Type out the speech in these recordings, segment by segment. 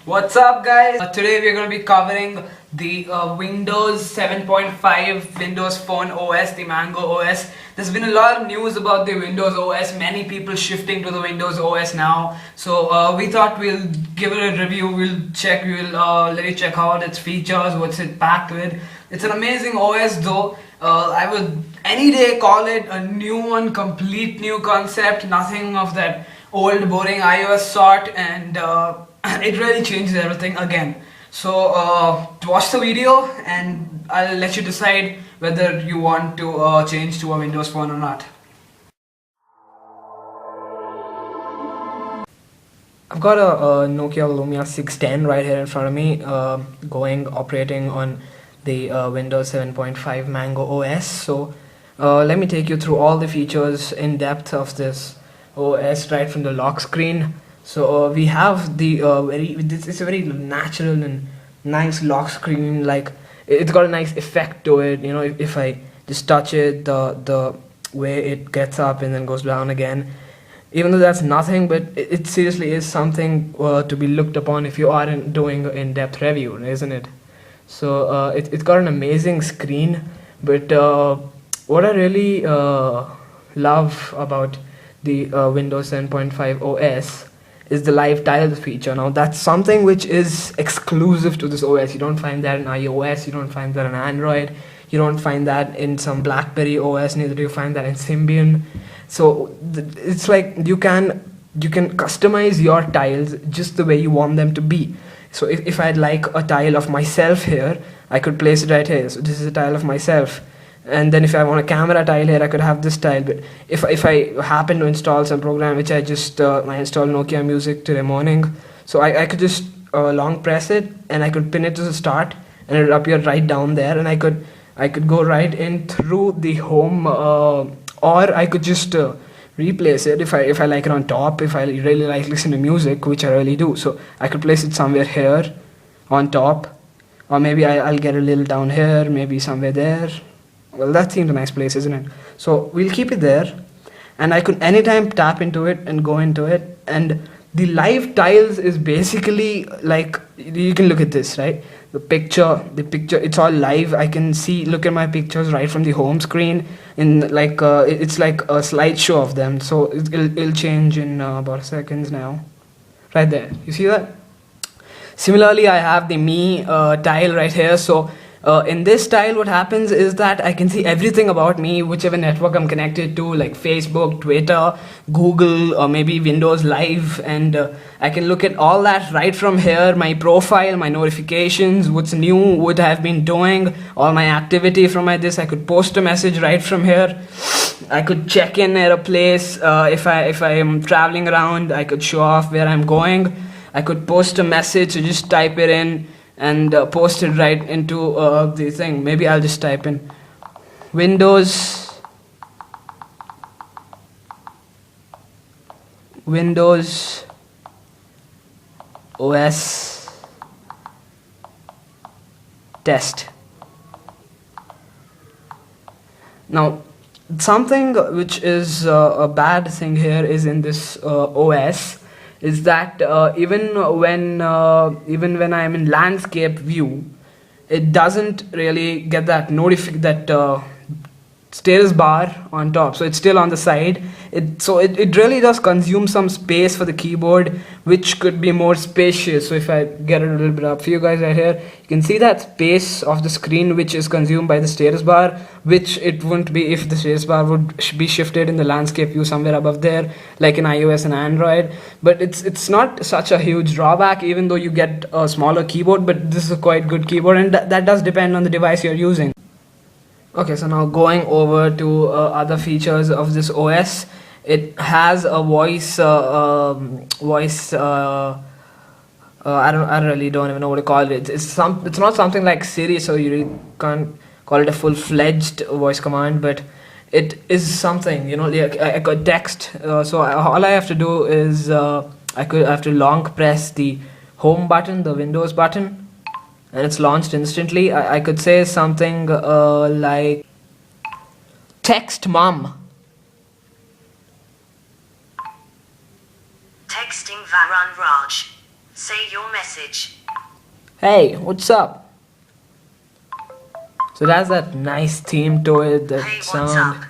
What's up, guys? Today we're going to be covering the Windows 7.5 Windows Phone OS, the Mango OS. There's been a lot of news about the Windows OS, many people shifting to the Windows OS now. So we thought we'll give it a review, we'll let you check out its features, what's it packed with. It's an amazing OS though. I would any day call it a new one, complete new concept, nothing of that old boring iOS sort, and it really changes everything again. So watch the video and I'll let you decide whether you want to change to a Windows phone or not. I've got a Nokia Lumia 610 right here in front of me, operating on the Windows 7.5 Mango OS. So let me take you through all the features in depth of this OS right from the lock screen. So we have the it's a very natural and nice lock screen. Like it's got a nice effect to it. You know, if I just touch it, the way it gets up and then goes down again. Even though that's nothing, but it seriously is something to be looked upon if you aren't doing an in-depth review, isn't it? So it's got an amazing screen, but what I really love about the Windows 7.5 OS is the live tiles feature. Now that's something which is exclusive to this OS. You don't find that in iOS, you don't find that in Android, you don't find that in some BlackBerry OS, neither do you find that in Symbian. So it's like you can customize your tiles just the way you want them to be. So if I'd like a tile of myself here, I could place it right here. So this is a tile of myself. And then if I want a camera tile here, I could have this tile. But if I happen to install some program, which I just I installed Nokia Music today morning, so I could just long press it and I could pin it to the start and it would appear right down there, and I could go right in through the home, or I could just replace it if I like it on top, if I really like listening to music, which I really do. So I could place it somewhere here on top, or maybe I'll get a little down here, maybe somewhere there. Well, that seems a nice place, isn't it? So we'll keep it there, and I could anytime tap into it and go into it. And the live tiles is basically like, you can look at this, right? The picture, it's all live. I can look at my pictures right from the home screen, in like it's like a slideshow of them. So it'll change in about seconds now. Right there, you see that? Similarly, I have the me tile right here. So in this tile, what happens is that I can see everything about me, whichever network I'm connected to, like Facebook, Twitter, Google, or maybe Windows Live, and I can look at all that right from here, my profile, my notifications, what's new, what I've been doing, all my activity from this. I could post a message right from here. I could check in at a place. If I am traveling around, I could show off where I'm going. I could post a message, so just type it in and post it right into the thing. Maybe I'll just type in Windows OS test. Now something which is a bad thing here is in this OS is that even when I'm in landscape view, it doesn't really get that status bar on top, so it's still on the side. It really does consume some space for the keyboard, which could be more spacious. So if I get it a little bit up for you guys right here, you can see that space of the screen which is consumed by the status bar, which it wouldn't be if the status bar would be shifted in the landscape view somewhere above there, like in iOS and Android. But it's not such a huge drawback, even though you get a smaller keyboard. But this is a quite good keyboard, and that does depend on the device you're using. Okay, so now going over to other features of this OS, it has a voice. I really don't even know what to call it. It's not something like Siri, so you really can't call it a full-fledged voice command, but it is something. You know, I could text. So all I have to do is I have to long press the home button, the Windows button, and it's launched instantly. I could say something like text mom. Texting Varun Raj. Say your message. Hey, what's up? So that's that nice theme to it, that Hey, what's sound. up?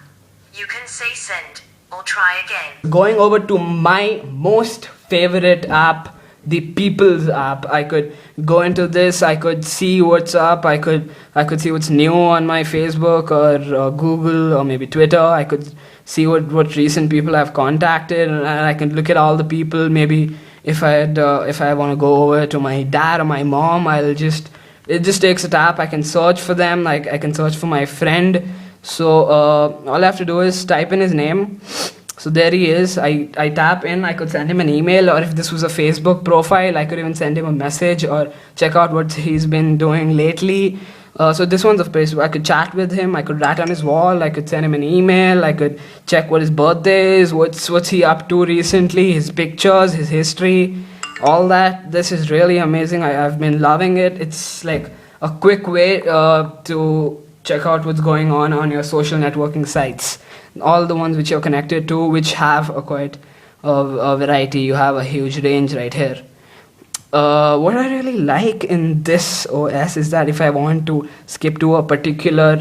You can say send or try again. Going over to my most favorite app, the People's app. I could go into this, I could see what's up, I could see what's new on my Facebook or Google or maybe Twitter. I could see what recent people I've contacted, and I can look at all the people. Maybe if I want to go over to my dad or my mom, it just takes a tap. I can search for them, like I can search for my friend. So all I have to do is type in his name. So there he is. I tap in. I could send him an email, or if this was a Facebook profile, I could even send him a message or check out what he's been doing lately. So this one's a Facebook. I could chat with him. I could write on his wall. I could send him an email. I could check what his birthday is, what's he up to recently, his pictures, his history, all that. This is really amazing. I've been loving it. It's like a quick way to check out what's going on your social networking sites, all the ones which you're connected to, which have a quite a variety. You have a huge range right here. What I really like in this OS is that if I want to skip to a particular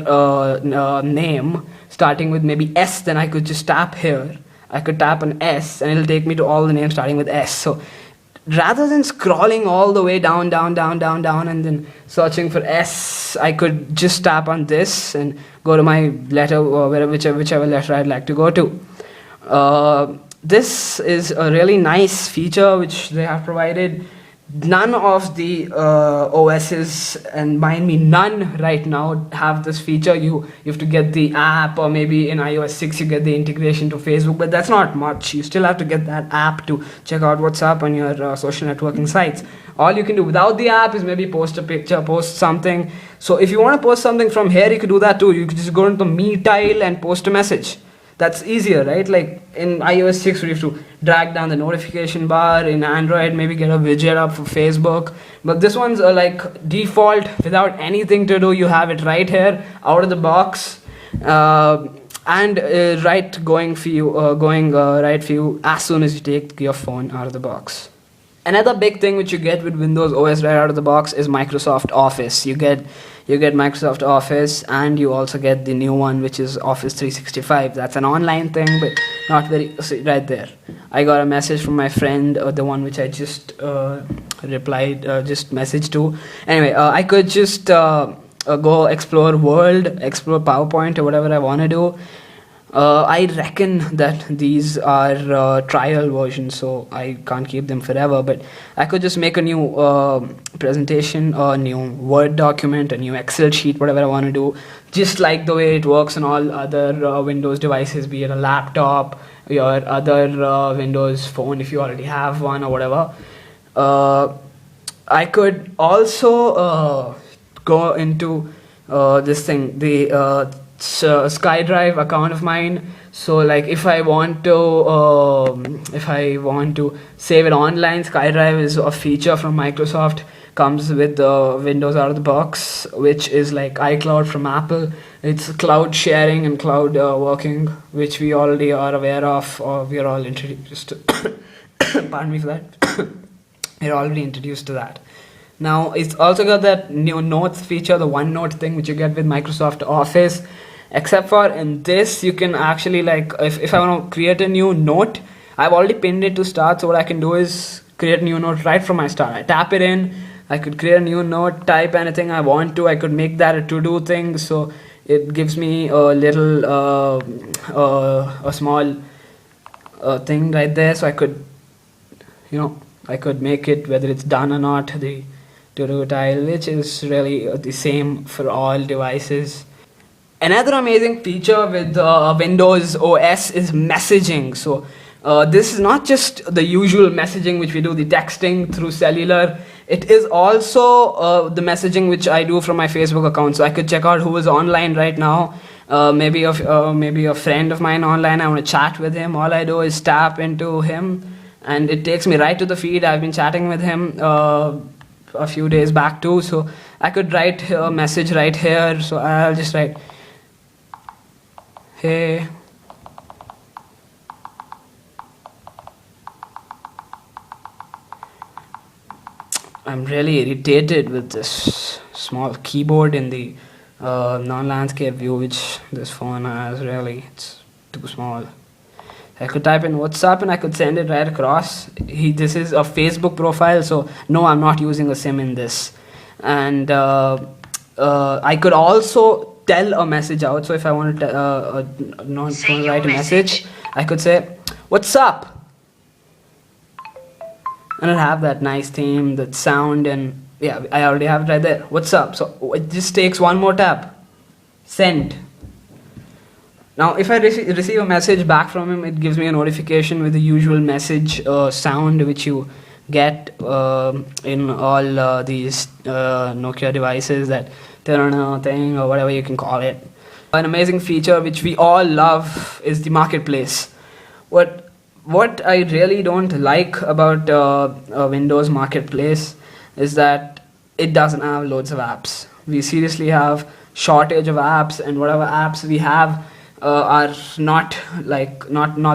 name starting with maybe S, then I could just tap here. I could tap an S and it'll take me to all the names starting with S. So rather than scrolling all the way down and then searching for S, I could just tap on this and go to my letter, or whichever letter I'd like to go to. This is a really nice feature which they have provided. None of the OSs, and mind me, none right now have this feature. You have to get the app, or maybe in iOS 6 you get the integration to Facebook, but that's not much. You still have to get that app to check out what's up on your social networking sites. All you can do without the app is maybe post a picture, post something. So if you want to post something from here, you could do that too. You could just go into the me tile and post a message. That's easier, right? Like in iOS 6 we have to drag down the notification bar. In Android, maybe get a widget up for Facebook, but this one's like default, without anything to do. You have it right here out of the box, and right going for you, right for you as soon as you take your phone out of the box. Another big thing which you get with Windows OS right out of the box is Microsoft Office. You get Microsoft Office, and you also get the new one, which is Office 365. That's an online thing, but not very. See, right there, I got a message from my friend, the one which I just replied, just messaged to. Anyway, I could just go explore Word, explore PowerPoint, or whatever I want to do. I reckon that these are trial versions, so I can't keep them forever, but I could just make a new presentation, a new Word document, a new Excel sheet, whatever I want to do, just like the way it works on all other Windows devices, be it a laptop, your other Windows phone if you already have one, or whatever. I could also go into this thing, the SkyDrive account of mine. So like if I want to save it online, SkyDrive is a feature from Microsoft, comes with Windows out of the box, which is like iCloud from Apple. It's cloud sharing and cloud working, which we already are aware of, or we are all introduced to. Pardon me for that. We're already introduced to that. Now it's also got that new notes feature, the OneNote thing, which you get with Microsoft Office. Except for in this, you can actually, like, if I want to create a new note, I've already pinned it to start. So what I can do is create a new note right from my start. I tap it in, I could create a new note, type anything I want to. I could make that a to-do thing, so it gives me a little a small thing right there. So I could, I could make it whether it's done or not, the to-do tile, which is really the same for all devices. Another amazing feature with Windows OS is messaging. So this is not just the usual messaging which we do, the texting through cellular. It is also the messaging which I do from my Facebook account. So I could check out who is online right now. Maybe a friend of mine online. I want to chat with him. All I do is tap into him, and it takes me right to the feed. I've been chatting with him a few days back too. So I could write a message right here. So I'll just write, hey, I'm really irritated with this small keyboard in the non-landscape view which this phone has. Really, it's too small. I could type in WhatsApp and I could send it right across. This is a Facebook profile, so no, I'm not using a SIM in this. And I could also tell a message out. So if I want to not Say want to your write a message. message, I could say, "What's up?" And it'll have that nice theme, that sound, and yeah, I already have it right there. What's up? So it just takes one more tap. Send. Now, if I receive a message back from him, it gives me a notification with the usual message sound which you get in all these Nokia devices, that thing or whatever you can call it. An amazing feature which we all love is the marketplace. What I really don't like about Windows Marketplace is that it doesn't have loads of apps. We seriously have shortage of apps, and whatever apps we have are not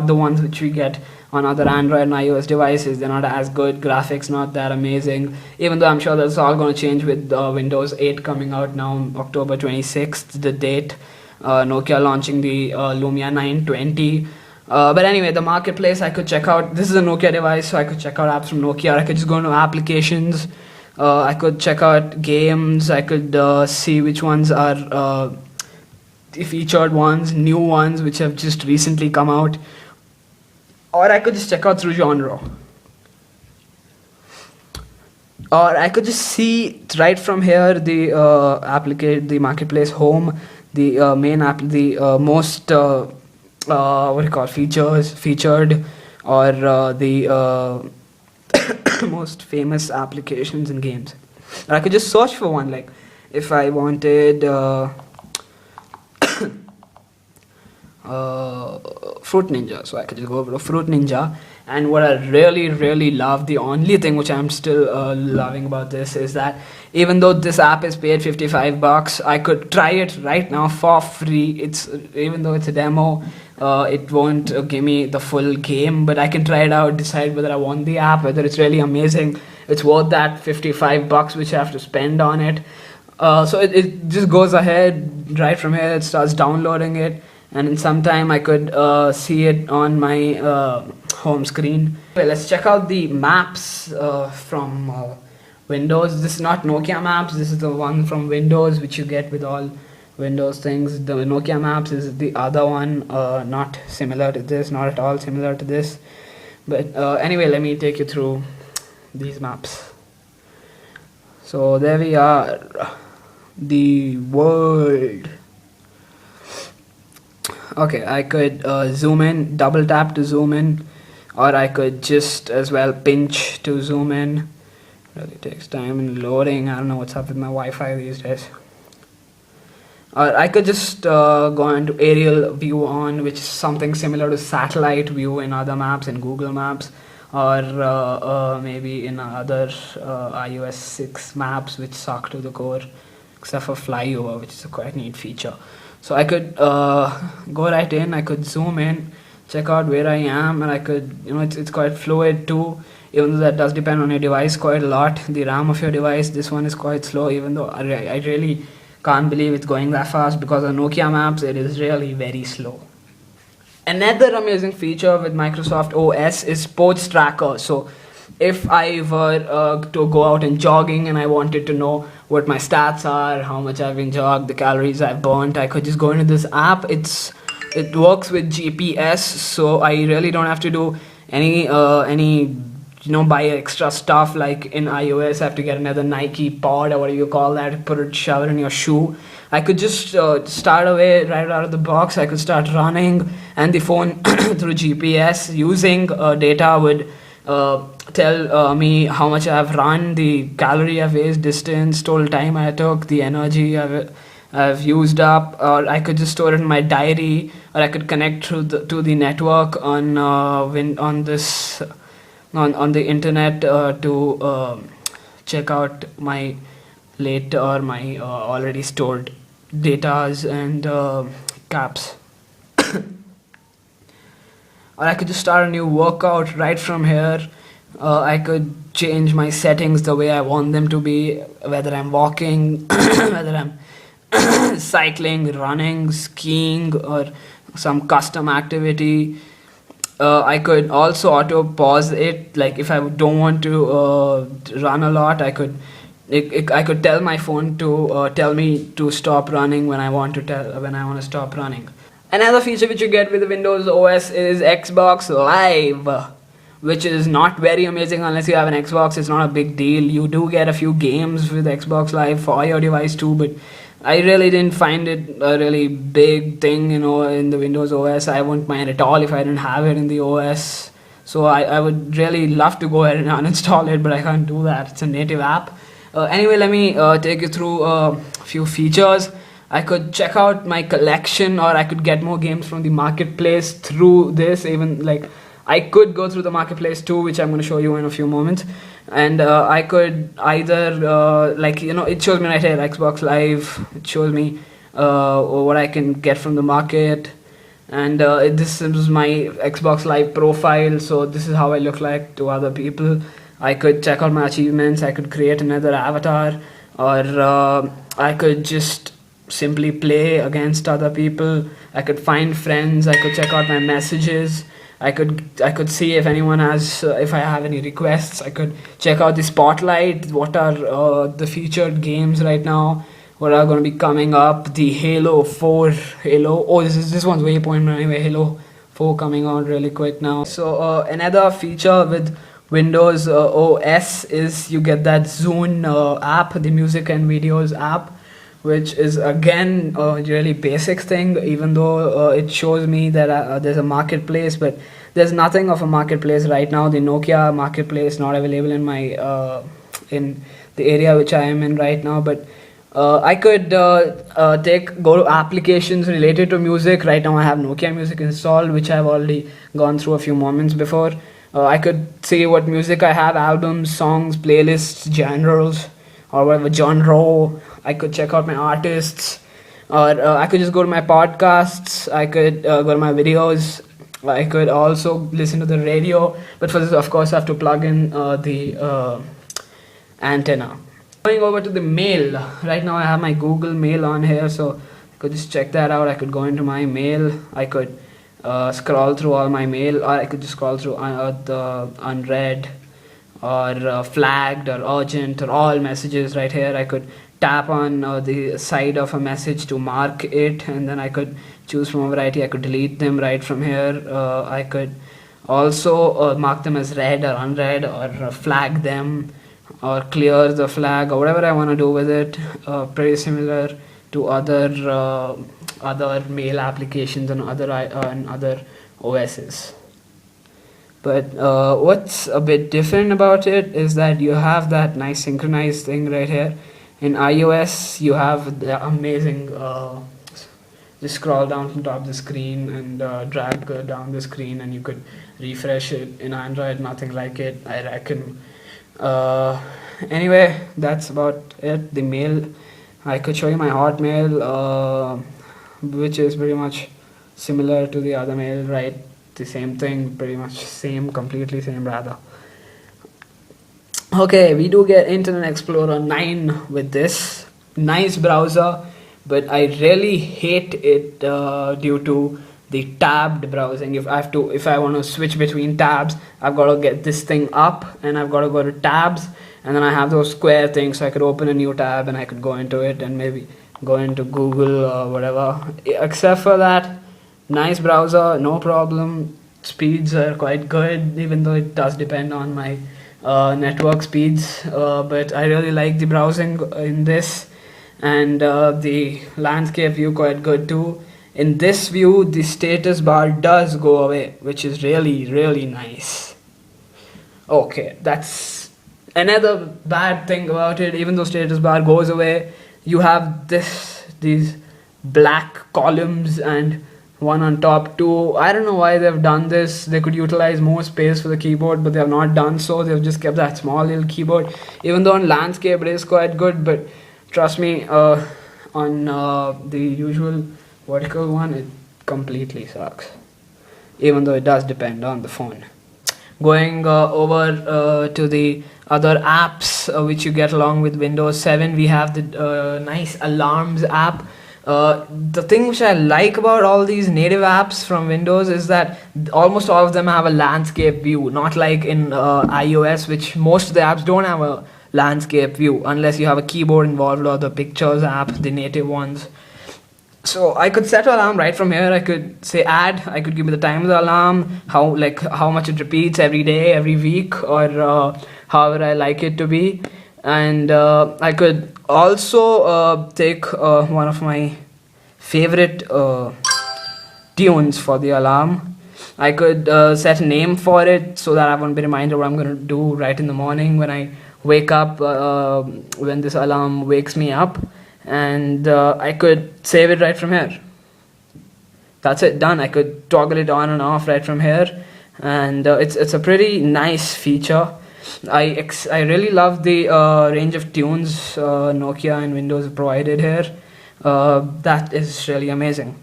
the ones which we get on other Android and iOS devices. They're not as good, graphics not that amazing, even though I'm sure that's all going to change with Windows 8 coming out now, October 26th, the date. Nokia launching the Lumia 920. But anyway, the marketplace, I could check out. This is a Nokia device, so I could check out apps from Nokia. I could just go into applications. I could check out games. I could see which ones are the featured ones, new ones which have just recently come out. Or I could just check out through genre. Or I could just see right from here the the marketplace home, the main app, the most what do you call, featured, or the most famous applications and games. Or I could just search for one, like if I wanted Fruit Ninja, so I could just go over to Fruit Ninja. And what I really love, the only thing which I'm still loving about this, is that even though this app is paid $55, I could try it right now for free. Even though it's a demo, it won't give me the full game, but I can try it out, decide whether I want the app, whether it's really amazing, it's worth that $55 which I have to spend on it. So it just goes ahead right from here. It starts downloading it, and in some time I could see it on my home screen. Okay, let's check out the maps from Windows. This is not Nokia Maps, this is the one from Windows which you get with all Windows things. The Nokia Maps is the other one, not similar to this, not at all similar to this. But anyway, let me take you through these maps. So there we are, the world. Okay, I could zoom in, double tap to zoom in, or I could just as well pinch to zoom in. Really takes time in loading. I don't know what's up with my Wi-Fi these days. Or I could just go into aerial view on, which is something similar to satellite view in other maps, in Google Maps, or maybe in other iOS 6 maps which suck to the core, except for flyover, which is a quite neat feature. So I could go right in, I could zoom in, check out where I am, and I could, it's quite fluid too, even though that does depend on your device quite a lot, the RAM of your device. This one is quite slow, even though I really can't believe it's going that fast, because on Nokia Maps it is really very slow. Another amazing feature with Microsoft OS is sports tracker. So if I were to go out and jogging and I wanted to know what my stats are, how much I've been jogged, the calories I've burnt, I could just go into this app. It works with GPS, so I really don't have to do any buy extra stuff like in iOS. I have to get another Nike pod, or what do you call that, put it, shove it in your shoe. I could just start away right out of the box. I could start running, and the phone through GPS using data would tell me how much I have run, the calorie I've used, distance, total time I took, the energy I've used up. Or I could just store it in my diary, or I could connect to the network on the internet to check out my late or my already stored datas and caps. Or I could just start a new workout right from here. I could change my settings the way I want them to be, whether I'm walking, whether I'm cycling, running, skiing, or some custom activity. I could also auto pause it. Like if I don't want to run a lot, I could tell my phone to tell me to stop running when I want to stop running. Another feature which you get with the Windows OS is Xbox Live, which is not very amazing unless you have an Xbox. It's not a big deal. You do get a few games with Xbox Live for your device too, but I really didn't find it a really big thing, in the Windows OS. I wouldn't mind at all if I didn't have it in the OS. So I would really love to go ahead and uninstall it, but I can't do that. It's a native app. Anyway, let me take you through a few features. I could check out my collection, or I could get more games from the marketplace through this. Even like I could go through the marketplace too, which I'm going to show you in a few moments. And I could either it shows me right here Xbox Live. It shows me what I can get from the market, and this is my Xbox Live profile. So this is how I look like to other people. I could check out my achievements. I could create another avatar, or I could just simply play against other people. I could find friends. I could check out my messages. I could see if anyone has if I have any requests. I could check out the spotlight. What are the featured games right now? What are going to be coming up? The Halo 4 Halo. Oh, this one's Waypoint anyway. Halo 4 coming out really quick now. So another feature with Windows OS is you get that Zune app, the music and videos app, which is again a really basic thing, even though it shows me that there's a marketplace, but there's nothing of a marketplace right now. The Nokia marketplace is not available in my in the area which I am in right now, but I could go to applications related to music. Right now I have Nokia Music installed, which I've already gone through a few moments before. I could see what music I have, albums, songs, playlists, genres, or whatever genre. I could check out my artists, or I could just go to my podcasts. I could go to my videos. I could also listen to the radio, but for this, of course, I have to plug in the antenna. Going over to the mail. Right now, I have my Google Mail on here, so I could just check that out. I could go into my mail. I could scroll through all my mail, or I could just scroll through the unread, or flagged, or urgent, or all messages right here. I could tap on the side of a message to mark it, and then I could choose from a variety. I could delete them right from here. I could also mark them as read or unread, or flag them, or clear the flag, or whatever I want to do with it. Pretty similar to other mail applications and other OSs. But what's a bit different about it is that you have that nice synchronized thing right here. In iOS, you have the amazing just scroll down from top of the screen and drag down the screen, and you could refresh it. In Android, nothing like it, I reckon. Anyway, that's about it. The mail, I could show you my Hotmail, which is pretty much similar to the other mail, right? The same thing, pretty much same, completely same rather. Okay, we do get Internet Explorer 9 with this. Nice browser, but I really hate it due to the tabbed browsing. If I want to switch between tabs, I've got to get this thing up, and I've got to go to tabs, and then I have those square things, so I could open a new tab and I could go into it and maybe go into Google or whatever. Except for that, nice browser, no problem. Speeds are quite good, even though it does depend on my network speeds, but I really like the browsing in this, and the landscape view quite good too. In this view, the status bar does go away, which is really nice. Okay, that's another bad thing about it. Even though status bar goes away, you have these black columns and one on top too. I don't know why they've done this. They could utilize more space for the keyboard, but they have not done so. They've just kept that small little keyboard. Even though on landscape it is quite good, but trust me, on the usual vertical one, it completely sucks. Even though it does depend on the phone. Going over to the other apps which you get along with Windows 7, we have the nice alarms app. The thing which I like about all these native apps from Windows is that almost all of them have a landscape view, not like in iOS, which most of the apps don't have a landscape view unless you have a keyboard involved, or the pictures app, the native ones. So I could set an alarm right from here. I could say add, I could give me the time of the alarm, how much it repeats every day, every week, or however I like it to be. And I could also take one of my favorite tunes for the alarm. I could set a name for it so that I won't be reminded what I'm going to do right in the morning when I wake up, when this alarm wakes me up. And I could save it right from here. That's it, done. I could toggle it on and off right from here, and it's a pretty nice feature. I really love the range of tunes Nokia and Windows have provided here. That is really amazing.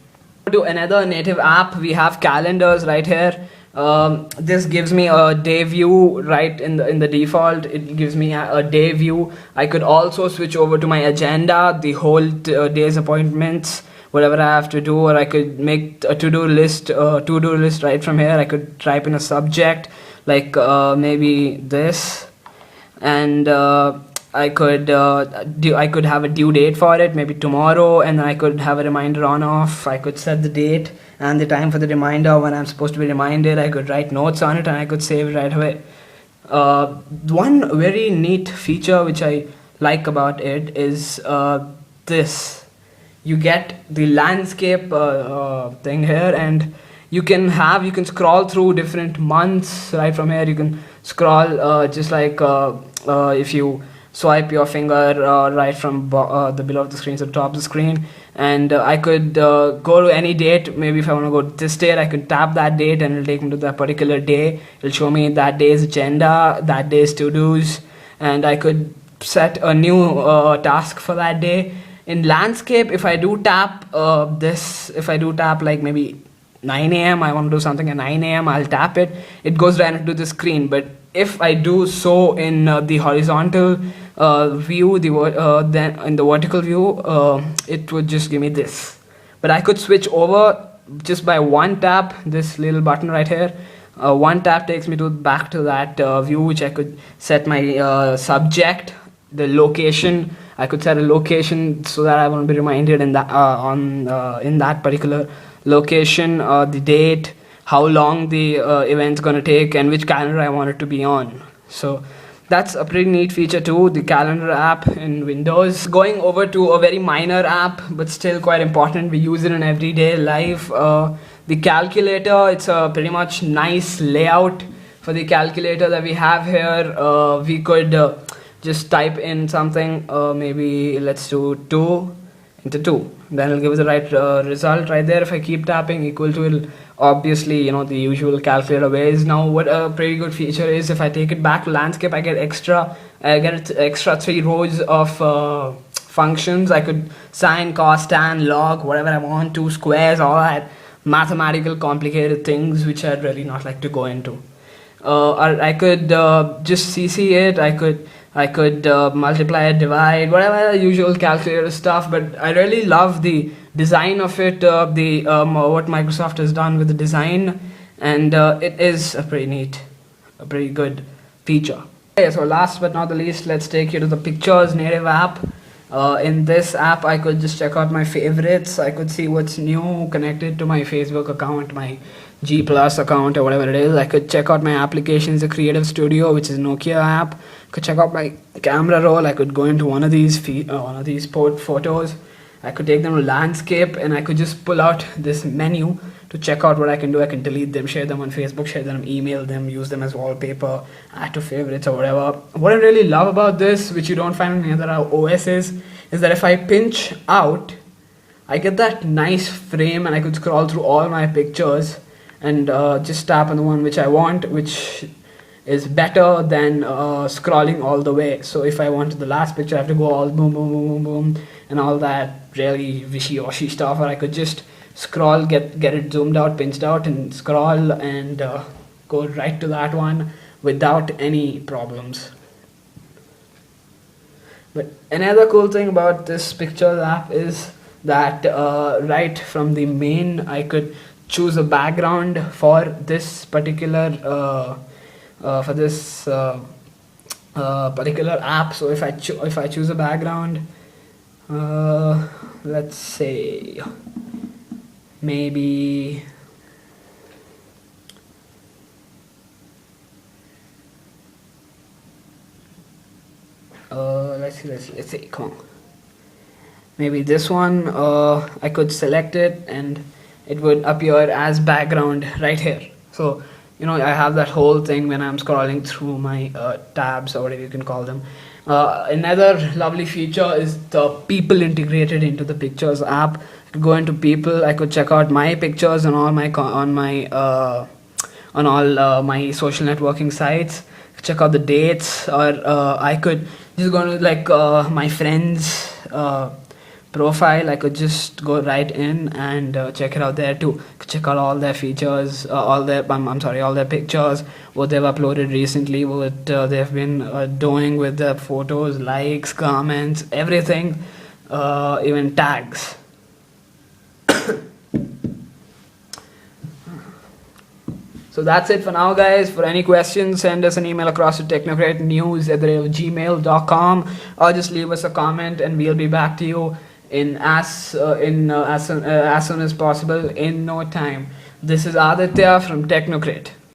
To another native app, we have calendars right here. This gives me a day view right in the default. It gives me a day view. I could also switch over to my agenda, the whole day's appointments, whatever I have to do, or I could make a to-do list right from here. I could type in a subject like maybe this, and I could have a due date for it, maybe tomorrow, and I could have a reminder on off. I could set the date and the time for the reminder when I'm supposed to be reminded. I could write notes on it and I could save it right away. One very neat feature which I like about it is this. You get the landscape thing here, and you can scroll through different months right from here. You can scroll just like if you swipe your finger right from the below of the screen to the top of the screen, and I could go to any date. Maybe if I want to go to this date, I could tap that date and it'll take me to that particular day. It'll show me that day's agenda, that day's to-dos, and I could set a new task for that day. In landscape, if I do tap like maybe 9 a.m., I want to do something at 9 a.m., I'll tap it. It goes right into the screen. But if I do so in the horizontal view, then in the vertical view, it would just give me this. But I could switch over just by one tap, this little button right here. One tap takes me back to that view, which I could set my subject, the location. I could set a location so that I won't be reminded in that in that particular location, the date, how long the event's gonna take, and which calendar I want it to be on. So that's a pretty neat feature too, the calendar app in Windows. Going over to a very minor app, but still quite important. We use it in everyday life. The calculator, it's a pretty much nice layout for the calculator that we have here. We could just type in something, maybe let's do 2 into 2. Then it'll give us the right result right there. If I keep tapping equal to, it'll obviously, the usual calculator ways. Now what a pretty good feature is, if I take it back to landscape, I get extra 3 rows of functions. I could sine, cos, tan, log, whatever I want, 2 squares, all that mathematical complicated things which I'd really not like to go into. Or I could just CC it. I could multiply, divide, whatever the usual calculator stuff. But I really love the design of it, what Microsoft has done with the design, and it is a pretty good feature. Okay, so last but not the least, let's take you to the Pictures native app. In this app, I could just check out my favorites. I could see what's new connected to my Facebook account, my G Plus account, or whatever it is. I could check out my applications, the Creative Studio, which is a Nokia app. I could check out my camera roll. I could go into one of these photos. I could take them to landscape, and I could just pull out this menu to check out what I can do. I can delete them, share them on Facebook, share them, email them, use them as wallpaper, add to favorites or whatever. What I really love about this, which you don't find in any other OSs, is that if I pinch out, I get that nice frame, and I could scroll through all my pictures and just tap on the one which I want, which is better than scrolling all the way. So if I want the last picture, I have to go all boom, boom, boom, boom, boom, and all that really wishy-washy stuff. Or I could just scroll, get it zoomed out, pinched out, and scroll, and go right to that one without any problems. But another cool thing about this pictures app is that right from the main I could choose a background for this particular particular app. So if I choose a background, let's say maybe let's see, come on, maybe this one. I could select it and it would appear as background right here. So I have that whole thing when I'm scrolling through my tabs, or whatever you can call them. Another lovely feature is the people integrated into the pictures app. I could go into people, I could check out my pictures on all my my social networking sites, check out the dates, or I could just go to like my friends profile. I could just go right in and check it out there too. Check out all their features, all their pictures, what they've uploaded recently, what they've been doing with their photos, likes, comments, everything, even tags. So that's it for now, guys. For any questions, send us an email across to techknowcratenews@gmail.com, or just leave us a comment and we'll be back to you as soon as possible, in no time. This is Aditya from Techknowcrate.